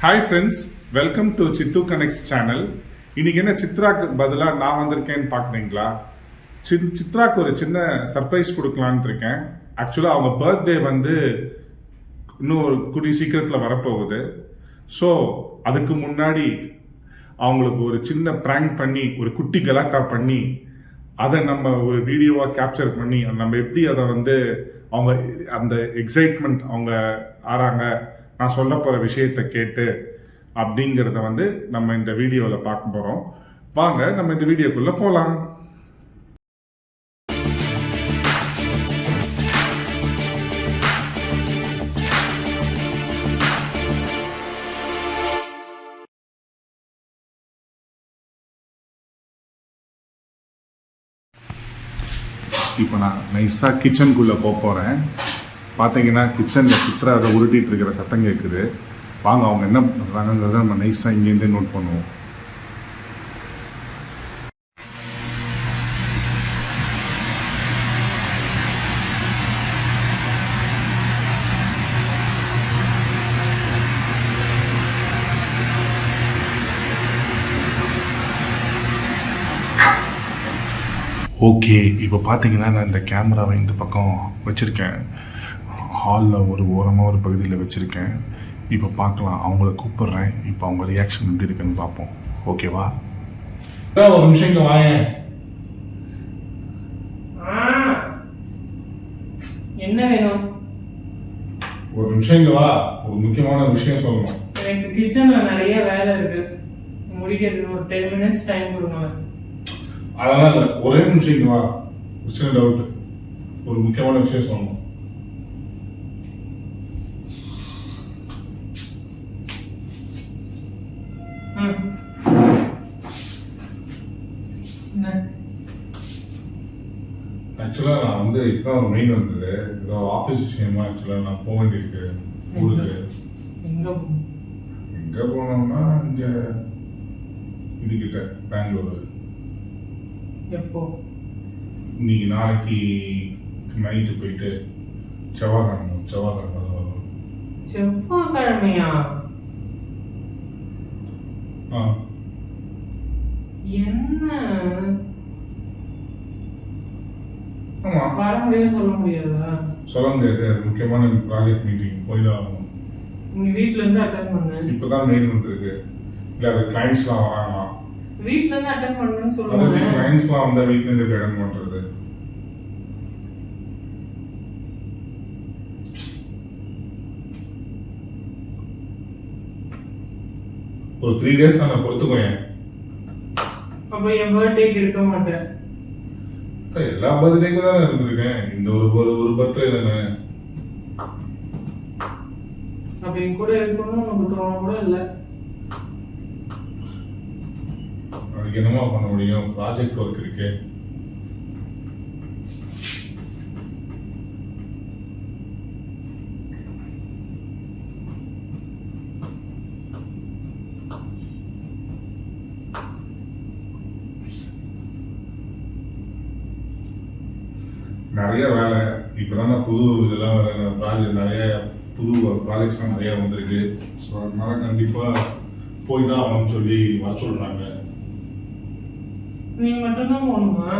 Hi friends, welcome to Siddhu connects channel. இன்னைக்கு என்ன சித்ராக்கு பதிலாக நான் வந்திருக்கேன்னு பார்க்குறீங்களா? சித்ராக்கு ஒரு சின்ன சர்ப்ரைஸ் கொடுக்கலான்ட்டு இருக்கேன். ஆக்சுவலாக அவங்க பர்த்டே வந்து இன்னும் ஒரு கூடிய சீக்கிரத்தில் வரப்போகுது. ஸோ அதுக்கு முன்னாடி அவங்களுக்கு ஒரு சின்ன ப்ராங்க் பண்ணி, ஒரு குட்டி கலாட்டா பண்ணி, அதை நம்ம ஒரு வீடியோவாக கேப்சர் பண்ணி, நம்ம எப்படி அதை வந்து அவங்க அந்த எக்ஸைட்மெண்ட் அவங்க ஆறாங்க, நான் சொல்ல போகிற விஷயத்தை கேட்டு அப்படிங்கிறத வந்து நம்ம இந்த வீடியோவில் பார்க்க போகிறோம். வாங்க நம்ம இந்த வீடியோக்குள்ளே போகலாம். இப்போ நான் நைஸாக கிச்சனுக்குள்ளே போகிறேன். பார்த்தீங்கன்னா கிச்சனில் சித்ரா அதை உருட்டிகிட்டு இருக்கிற சத்தம் கேட்குது. வாங்க அவங்க என்ன பண்ணுறாங்கிறத நம்ம நைஸாக இங்கேருந்தே நோட் பண்ணுவோம். ஓகே, இப்போ பார்த்தீங்கன்னா நான் இந்த கேமராவை இந்த பக்கம் வச்சுருக்கேன். ஹாலில் ஒரு ஓரமாக ஒரு பகுதியில் வச்சுருக்கேன். இப்போ பார்க்கலாம், அவங்கள கூப்பிட்றேன். இப்போ அவங்க ரியாக்ஷன் எப்படி இருக்குன்னு பார்ப்போம். ஓகேவா? ஒரு நிமிஷம் இங்கே வாங்க. என்ன வேணும்? ஒரு நிமிஷம் இங்கே வா, ஒரு முக்கியமான விஷயம் சொல்லணும். எனக்கு கிச்சனில் நிறைய வேலை இருக்கு, முடிக்கிறதுக்கு ஒரு 10 மினிட்ஸ் டைம் கொடுங்க. அதெல்லாம் இல்லை, ஒரே நிமிஷம் இங்கே வா. சின்ன டவுட், ஒரு முக்கியமான விஷயம் சொல்லணும். ஆக்சுவலாக நான் வந்து இப்போதான் ஒரு மெயின் வந்தது. ஏதோ ஆஃபீஸ் விஷயமா ஆக்சுவலாக நான் போக வேண்டியிருக்கு ஊருக்கு. எங்கே போனோம்னா இங்கே இதுக்கிட்ட பெங்களூரு. எப்போ? இன்னைக்கு நாளைக்கு நைட்டு போயிட்டு செவ்வாய்க்கிழமை வரும். செவ்வாய்க்கிழமையா? என்ன வர முடியாது? சொல்ல முடியாதா? சொல்ல முடியாது, முக்கியமான ப்ராஜெக்ட் மீட்டிங் போய்தான் ஆகணும். உங்க வீட்ல இருந்து அட்டெண்ட் பண்ணு. இப்பதான் மெயில் வந்திருக்கு. இல்ல அது கிளைண்ட்ஸ்லாம் வராங்களாம். வீட்ல இருந்து அட்டெண்ட் பண்ணணும்னு சொல்லுவாங்க. கிளைண்ட்ஸ்லாம் வந்தா வீட்ல இருந்து அட்டெண்ட் பண்றது. ஒரு 3 days நான் பொறுத்துக்கோயேன். அப்ப என் பர்த்டேக்கு இருக்க மாட்டேன். எல்லா பர்த்டேக்கும் தானே இருந்திருக்கேன், இந்த ஒரு பர்த்டே தானே. அப்ப என் கூட இருக்கணும்னு உனக்கு தோண கூட இல்லை. அதுக்கு என்னமா பண்ண முடியும், ப்ராஜெக்ட் ஒர்க் இருக்கு. நிறைய வேலை இப்போதான் நான் புது இதெல்லாம் ப்ராஜெக்ட் நிறைய புது ப்ராஜெக்ட்ஸ்லாம் நிறைய வந்திருக்கு. ஸோ அதனால கண்டிப்பாக போய் தான் அவன் சொல்லி வர சொல்கிறாங்க. நீ மட்டும்தான் போகணுமா?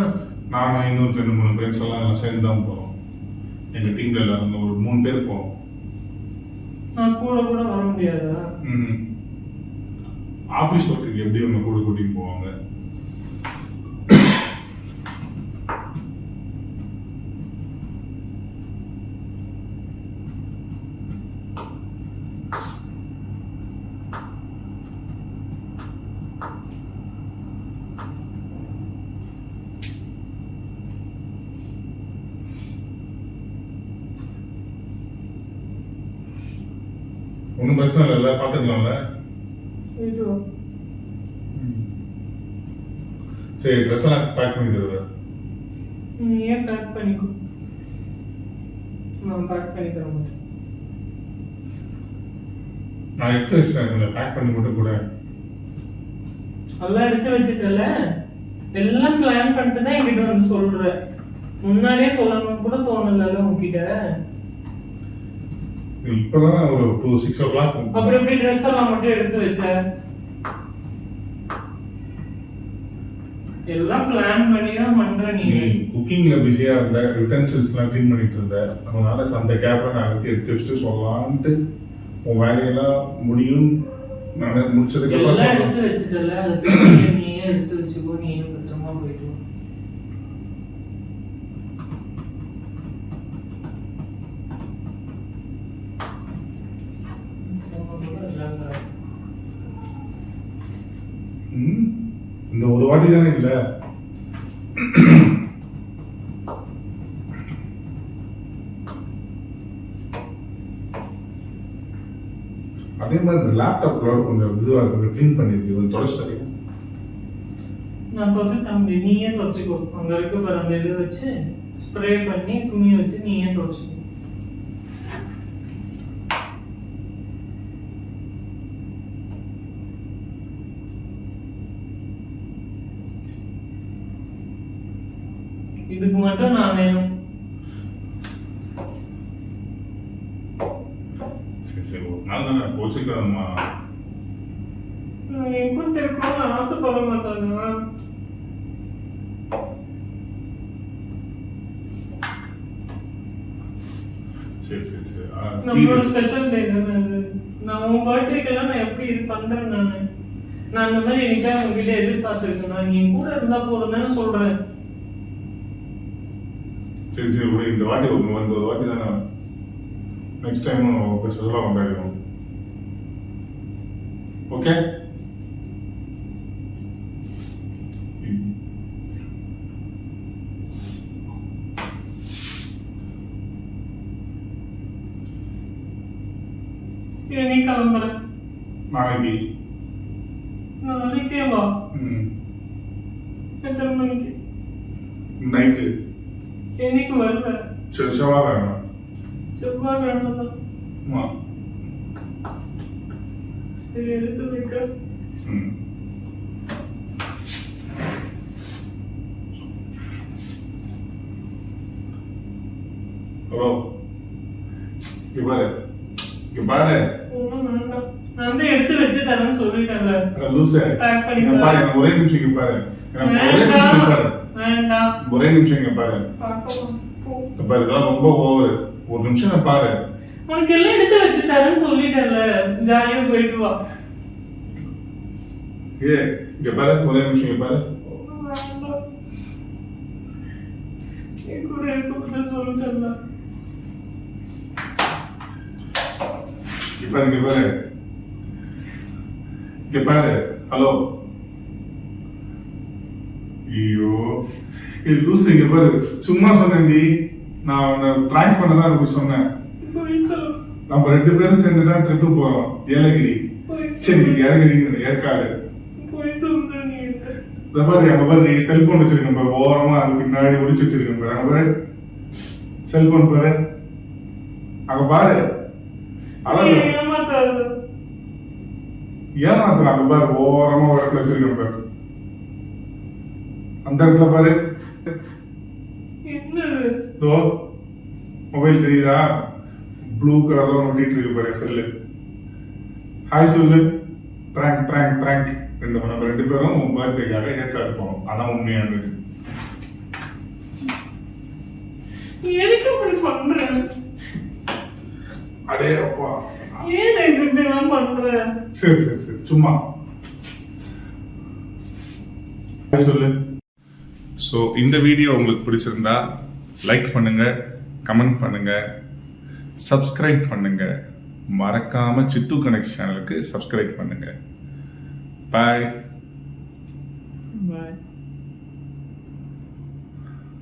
நானும் இன்னும் 2-3 ஃப்ரெண்ட்ஸ் எல்லாம் சேர்ந்து தான் போகிறோம். எங்கள் டீமில் எல்லாரும் ஒரு 3 பேர் போகிறோம். நான் கூட வர முடியாதா? ஆஃபீஸ் ஒர்க்குக்கு எப்படி அவங்க கூட கூட்டிகிட்டு போவாங்க. ஒன்றும் பிரச்சனை இல்லை, பார்த்துக்கலாம்ல. சரி, ட்ரெஸ் எல்லாம் பேக் பண்ணி தருவேன். நீ ஏன் பேக் பண்ணிக்கோ, நான் பேக் பண்ணி தர மாட்டேன். நான் எடுத்து வச்சுட்டேன், கொஞ்சம் பேக் பண்ணி மட்டும் கூட. எல்லாம் எடுத்து வச்சுட்டல, எல்லாம் பிளான் பண்ணிட்டு தான் என்கிட்ட வந்து சொல்ற. முன்னாடியே சொல்லணும்னு கூட தோணல உங்ககிட்ட. இப்பதான் ஒரு 6 o'clock. அப்புறம் எப்படி ட்ரெஸ் எல்லாம் மட்டும் எடுத்து வச்ச? எல்லாம் பிளான் பண்ணி தான் பண்ற நீ. குக்கிங்ல பிஸியா இருந்த, யுட்டென்சில்ஸ் எல்லாம் க்ளீன் பண்ணிட்டு இருந்த, அதனால அந்த கேப்ல நான் எடுத்து வச்சுட்டு சொல்லலான்ட்டு உன் வேலையெல்லாம் முடியும் நான் முடிச்சதுக்கு எல்லாம் அப்புறம் எடுத்து வச்சுட்டல, அது பெரிய நீயே எடுத்து வச்சுக்கோ, நீயே பத்திரமா போயிட்டு வா. இந்த ஒரு வாட்டி தானே இல்ல. அதே மாதிரி இந்த லேப்டாப்ல கொஞ்சம் இதுவா கொஞ்சம் க்ளீன் பண்ணிருக்கு, கொஞ்சம் தொடச்சு தரீங்க. நான் துவச்சு தம்பி, நீயே துவச்சுக்கோ. அங்க இருக்க பாரு அந்த இதை வச்சு ஸ்ப்ரே பண்ணி துணியை வச்சு நீயே துவச்சுக்கோ. இதுக்கு மட்டும் நான் வேணும். சரி சரி, ஒரு நாள் தானே போச்சுக்கலாமா. நான் என் கூட இருக்கணும்னு ஆசைப்பட மாட்டாங்க. சரி சரி சரி. நம்மளோட ஸ்பெஷல் டே தானே அது. நான் உன் பர்த்டேக்கெல்லாம் நான் எப்படி இது பண்றேன் நான் அந்த மாதிரி எனக்காக உங்ககிட்ட எதிர்பார்த்துருக்கேன். நான் நீ என் கூட இருந்தா போதும் தானே சொல்றேன். சரி சரி விடு, இந்த வாட்டி ஒரு வாட்டி தானே, நெக்ஸ்ட் டைம் ஸ்பெஷலாக கொண்டாடிடும். ஓகே. நீ கிளம்புற நாளைக்கே வா. எத்தனை மணிக்கு? நைட்டு. என்னைக்கு வருவ? செவ்வாய்க்கிழமை. செவ்வாய்க்கிழமை தான். ஆமா. சரி, எடுத்து வைக்க. ஹலோ, பாரு. நான் தான் எடுத்து வச்சு தரேன்னு சொல்லிட்டேன்ல. லூசு. பேக் பண்ணி பாரு, எனக்கு ஒரே நிமிஷம் இங்க பாரு. வேண்டாம். ஒரே நிமிஷம் இங்க பாரு. பாரு, இதெல்லாம் ரொம்ப ஓவர். ஒரு நிமிஷம் நான் பாரு. உனக்கு எல்லாம் எடுத்து வச்சு தரேன்னு சொல்லிட்டேன்ல, ஜாலியா போயிட்டு வா. இங்க பாரு, ஒரே நிமிஷம் இங்க பாரு. என் கூட இருக்க சொல்லிட்டேன்ல. இங்க பாரு. இங்க பாரு. ஹலோ. ஐயோ, லூசு. இங்க பாரு, சும்மா சொன்னேன்டி. நான் உன்னை பிராங்க் பண்ணதான் இருக்கு சொன்னேன். நம்ம 2 பேரும் சேர்ந்து தான் ட்ரிப்பு போறோம், ஏலகிரி. சரி, ஏலகிரி ஏற்காடு. பாரு, அங்க பாரு, நீ செல்போன் வச்சிருக்கேன் பாரு, ஓரமா அது பின்னாடி ஒளிச்சு வச்சிருக்கேன் பாரு. அங்க பாரு, செல்போன் பாரு. அங்க பாரு. ஏமாத்துற. அங்க பாரு, ஓரமா ஒரு இடத்துல வச்சிருக்கேன் பாரு. அந்த இடத்துல பாரு. மொபைல் தெரியுதா? ப்ளூ கலர்ல ஒட்டிட்டு இருக்கு பாரு செல்லு. ஹாய் சொல்லு. Prank prank prank. நம்ம 2 பேரும் பர்த்டேக்காக ஏற்காடு போனோம். அதான் உண்மையானது. எதுக்கு இப்படி பண்ற? அடே அப்பா, ஏன் இப்படி எல்லாம் பண்ற? சரி சரி சரி, சும்மா சொல்லு. ஸோ இந்த வீடியோ உங்களுக்கு பிடிச்சிருந்தா லைக் பண்ணுங்க, கமெண்ட் பண்ணுங்க, சப்ஸ்கிரைப் பண்ணுங்க. மறக்காம சித்து கனெக்ட் சேனலுக்கு சப்ஸ்கிரைப் பண்ணுங்க. பாய். பாய்.